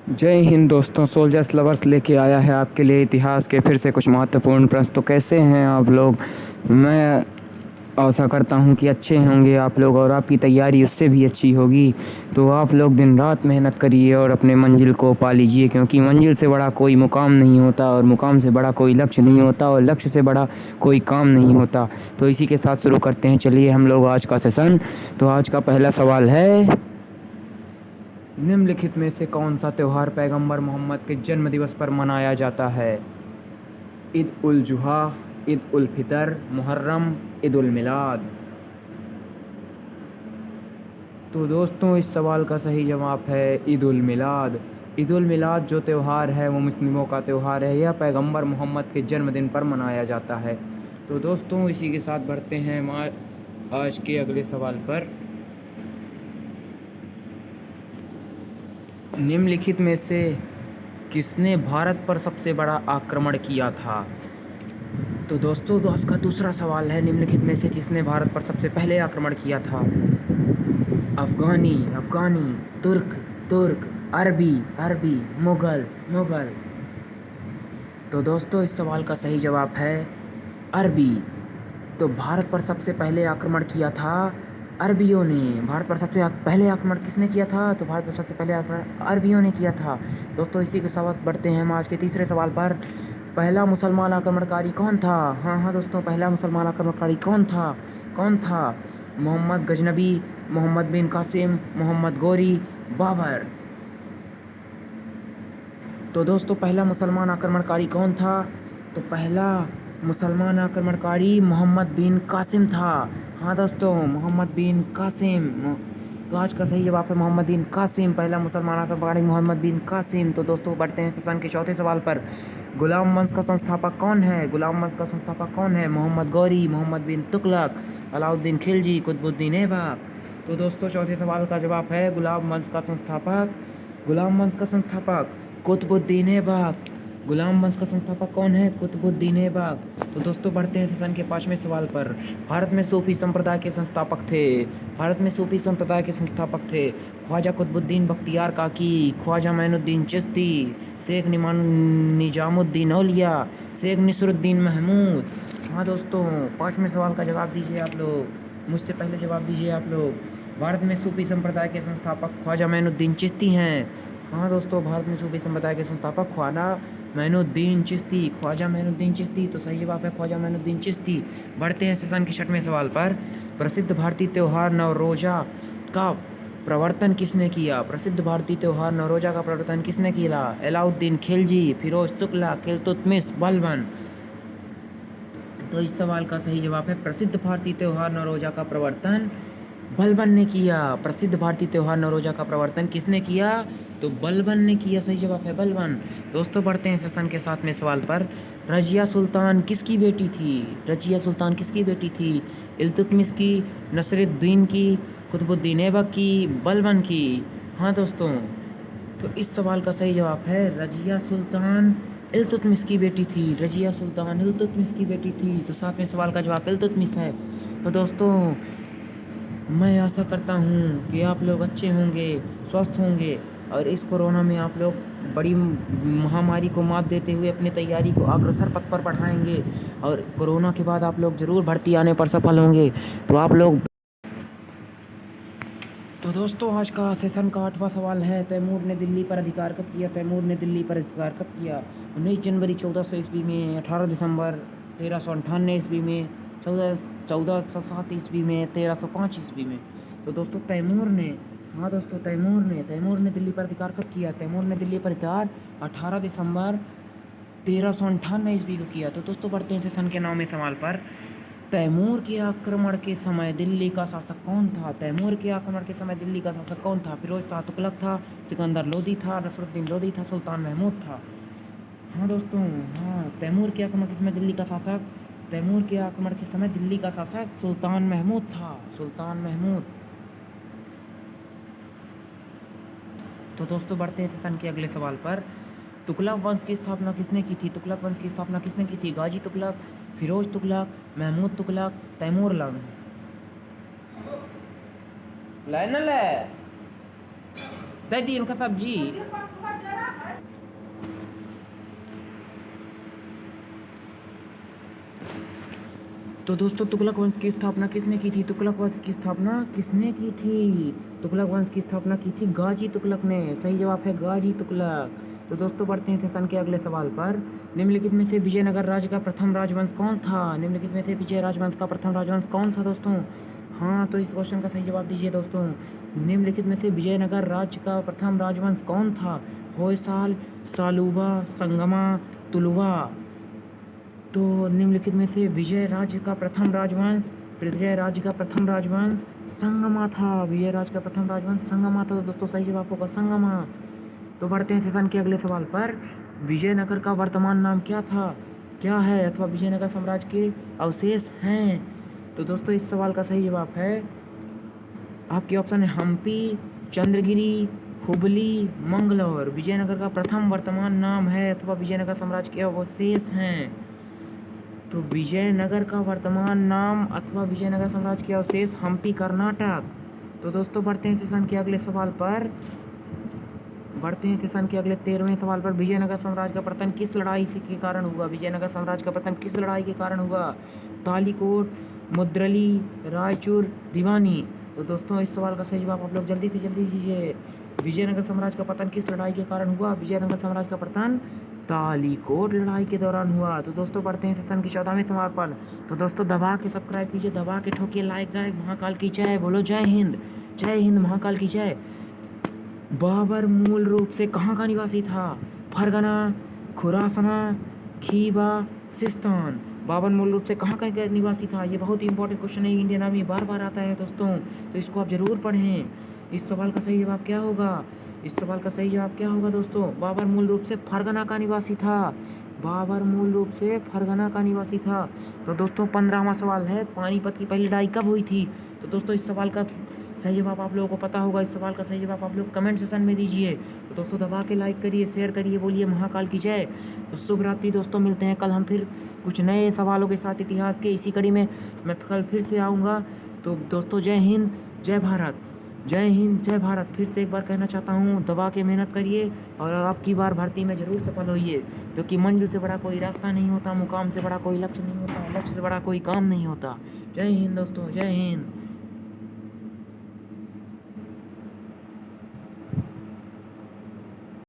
जय हिंद दोस्तों। Soldiers lovers लेके आया है आपके लिए इतिहास के फिर से कुछ महत्वपूर्ण प्रश्न। तो कैसे हैं आप लोग? मैं आशा करता हूं कि अच्छे होंगे आप लोग और आपकी तैयारी उससे भी अच्छी होगी। तो आप लोग दिन रात मेहनत करिए और अपने मंजिल को पा लीजिए, क्योंकि मंजिल से बड़ा कोई मुकाम नहीं होता और मुकाम से बड़ा कोई लक्ष्य नहीं होता और लक्ष्य से बड़ा कोई काम नहीं होता। तो इसी के साथ शुरू करते हैं। चलिए हम लोग आज का सेशन। तो आज का पहला सवाल है, निम्नलिखित में से कौन सा त्यौहार पैगंबर मोहम्मद के जन्म दिवस पर मनाया जाता है? ईद उल जुहा, ईद उल फितर, मुहर्रम, ईद उल मिलाद। तो दोस्तों इस सवाल का सही जवाब है ईद उल मिलाद। ईद उल मिलाद जो त्यौहार है वो मुस्लिमों का त्यौहार है। यह पैगंबर मोहम्मद के जन्मदिन पर मनाया जाता है। तो दोस्तों इसी के साथ बढ़ते हैं आज के अगले सवाल पर। निम्नलिखित में से किसने भारत पर सबसे बड़ा आक्रमण किया था? तो दोस्तों आज का दूसरा सवाल है, निम्नलिखित में से किसने भारत पर सबसे पहले आक्रमण किया था? अफगानी, तुर्क, अरबी, मुगल। तो दोस्तों इस सवाल का सही जवाब है अरबी। तो भारत पर सबसे पहले आक्रमण किया था अरबियों ने। भारत पर सबसे पहले आक्रमण किसने किया था? तो भारत पर सबसे पहले आक्रमण अरबियों ने किया था। दोस्तों इसी के साथ बढ़ते हैं हम आज के तीसरे सवाल पर। पहला मुसलमान आक्रमणकारी कौन था? हाँ दोस्तों, पहला मुसलमान आक्रमणकारी कौन था? मोहम्मद गजनबी, मोहम्मद बिन कासिम, मोहम्मद गौरी, बाबर। तो दोस्तों पहला मुसलमान आक्रमणकारी कौन था? तो पहला मुसलमान आक्रमणकारी मोहम्मद बिन कासिम था। हाँ दोस्तों, मोहम्मद बिन कासिम। तो आज का सही जवाब है मोहम्मद बिन कासिम, पहला मुसलमान आक्रमणकारी मोहम्मद बिन कासिम। तो दोस्तों बढ़ते हैं सेशन के चौथे सवाल पर। गुलाम वंश का संस्थापक कौन है? मोहम्मद गौरी, मोहम्मद बिन तुगलक, अलाउद्दीन खिलजी, कुतुबुद्दीन ऐबक। तो दोस्तों चौथे सवाल का जवाब है गुलाम वंश का संस्थापक कुतुबुद्दीन ऐबक। गुलाम वंश का संस्थापक कौन है? कुतुबुद्दीन ऐबक। तो दोस्तों बढ़ते हैं सेशन के पांचवें सवाल पर। भारत में सूफी संप्रदाय के संस्थापक थे ख्वाजा कुतुबुद्दीन बख्तियार काकी, ख्वाजा मोइनुद्दीन चिश्ती, शेख निजामुद्दीन औलिया, शेख नसरुद्दीन महमूद। हाँ दोस्तों, पांचवें सवाल का जवाब दीजिए आप लोग, मुझसे पहले जवाब दीजिए आप लोग। भारत में सूफी संप्रदाय के संस्थापक ख्वाजा मोइनुद्दीन चिश्ती हैं। हाँ दोस्तों, भारत में सूफी संप्रदाय के संस्थापक ख्वाजा मोइनुद्दीन चिश्ती। तो सही जवाब है ख्वाजा मोइनुद्दीन चिश्ती। बढ़ते हैं सेशन के छठवें सवाल पर। प्रसिद्ध भारतीय त्यौहार नवरोजा का प्रवर्तन किसने किया? अलाउद्दीन खिलजी, फिरोज तुगलक, इल्तुतमिश, बलबन। तो इस सवाल का सही जवाब है प्रसिद्ध भारतीय त्यौहार नवरोजा का प्रवर्तन बलबन ने किया। प्रसिद्ध भारतीय त्यौहार नवरोजा का प्रवर्तन किसने किया? तो बलबन ने किया, सही जवाब है बलबन। दोस्तों बढ़ते हैं सेशन के सातवें सवाल पर। रजिया सुल्तान किसकी बेटी थी? इल्तुतमिश की, नसरुद्दीन की, कुतुबुद्दीन ऐबक की, बलबन की। हाँ दोस्तों, तो इस सवाल का सही जवाब है रजिया सुल्तान इल्तुतमिश की बेटी थी। तो सातवें सवाल का जवाब इल्तुतमिश है। तो दोस्तों मैं आशा करता हूँ कि आप लोग अच्छे होंगे, स्वस्थ होंगे और इस कोरोना में आप लोग बड़ी महामारी को मात देते हुए अपनी तैयारी को अग्रसर पथ पर बढ़ाएंगे और कोरोना के बाद आप लोग ज़रूर भर्ती आने पर सफल होंगे। तो आप लोग तो दोस्तों आज का सेशन का 8वां सवाल है, तैमूर ने दिल्ली पर अधिकार कब किया? 19 जनवरी 1400 ईस्वी में, 18 दिसंबर 1398 ईस्वी में, 1407 ईस्वी में, 1305 ईस्वी में। तो दोस्तों तैमूर ने दिल्ली पर अधिकार कब किया? तैमूर ने दिल्ली पर अधिकार 18 दिसंबर 1398 ईस्वी को किया। तो दोस्तों बढ़ते हैं सेशन के 9वें सवाल पर। तैमूर के आक्रमण के समय दिल्ली का शासक कौन था? फिरोज शाह तुगलक था, सिकंदर लोदी था, नसरुद्दीन लोदी था, सुल्तान महमूद था। हाँ दोस्तों, तैमूर के आक्रमण के समय दिल्ली का शासक सुल्तान महमूद था। तो दोस्तों बढ़ते हैं सेशन के अगले सवाल पर। तुगलक वंश की स्थापना किसने की थी? गाजी तुगलक, फिरोज तुगलक, महमूद तुगलक, तैमूर लंग। लाइनल है दे दी इनका सब्जी। तो दोस्तों तुगलक वंश की स्थापना किसने की थी? तुगलक वंश की स्थापना किसने की थी? तुगलक वंश की स्थापना की थी गाजी तुगलक ने। सही जवाब है गाजी तुगलक। तो दोस्तों बढ़ते हैं सेशन के अगले सवाल पर। निम्नलिखित में से विजयनगर राज्य का प्रथम राजवंश कौन था? निम्नलिखित में से विजय राजवंश का प्रथम राजवंश कौन था दोस्तों? हाँ, तो इस क्वेश्चन का सही जवाब दीजिए दोस्तों। निम्नलिखित में से विजयनगर राज्य का प्रथम राजवंश कौन था? होयसाल, सालुवा, संगमा, तुलुवा। तो निम्नलिखित में से विजय राज्य का प्रथम राजवंश संगमा था। विजय राज्य का प्रथम राजवंश संगमा था। तो दोस्तों सही जवाब होगा संगमा। तो बढ़ते हैं सेशन के अगले सवाल पर। विजयनगर का वर्तमान नाम क्या है अथवा विजयनगर साम्राज्य के अवशेष हैं? तो दोस्तों इस सवाल का सही जवाब है आपके ऑप्शन है हम्पी, चंद्रगिरी, हुबली, मंगलौर। विजयनगर का प्रथम वर्तमान नाम है अथवा विजयनगर साम्राज्य के अवशेष हैं। तो विजयनगर का वर्तमान नाम अथवा विजयनगर साम्राज्य के अवशेष हम्पी, कर्नाटक। तो दोस्तों बढ़ते हैं सेशन के अगले सवाल पर। 13वें सवाल पर। विजयनगर साम्राज्य का पतन किस लड़ाई के कारण हुआ? विजयनगर साम्राज्य का पतन किस लड़ाई के कारण हुआ? तालीकोट, मुद्रली, रायचूर, दीवानी। तो दोस्तों इस सवाल का सही जवाब आप लोग जल्दी से जल्दी दीजिए। विजयनगर साम्राज्य का पतन किस लड़ाई के कारण हुआ? विजयनगर साम्राज्य का पतन तालीकोट लड़ाई के दौरान हुआ। तो दोस्तों बढ़ते हैं सेशन के 14वें सवाल पर। तो दोस्तों दबा के सब्सक्राइब कीजिए, दबा के ठोकिए लाइक। महाकाल की जय बोलो, जय हिंद, महाकाल की जय। बाबर मूल रूप से कहाँ का निवासी था? फरगना, खुरासना, खीबा, सिस्तान। बाबर मूल रूप से कहाँ का निवासी था? ये बहुत ही इंपॉर्टेंट क्वेश्चन है, इंडियन आर्मी बार बार आता है दोस्तों, तो इसको आप जरूर पढ़ें। इस सवाल का सही जवाब क्या होगा? दोस्तों? बाबर मूल रूप से फरगना का निवासी था। तो दोस्तों 15वां सवाल है, पानीपत की पहली लड़ाई कब हुई थी? तो दोस्तों इस सवाल का सही जवाब आप लोगों को पता होगा। इस सवाल का सही जवाब आप लोग कमेंट सेशन में दीजिए। तो दोस्तों दबा के लाइक करिए, शेयर करिए, बोलिए महाकाल की जय। तो शुभ रात्रि दोस्तों, मिलते हैं कल हम फिर कुछ नए सवालों के साथ इतिहास के। इसी कड़ी में मैं कल फिर से आऊँगा। तो दोस्तों जय हिंद, जय भारत। फिर से एक बार कहना चाहता हूँ, दबा के मेहनत करिए और अब की बार भर्ती में ज़रूर सफल होइए, क्योंकि मंजिल से बड़ा कोई रास्ता नहीं होता, मुकाम से बड़ा कोई लक्ष्य नहीं होता, लक्ष्य से बड़ा कोई काम नहीं होता। जय हिंद दोस्तों, जय हिंद।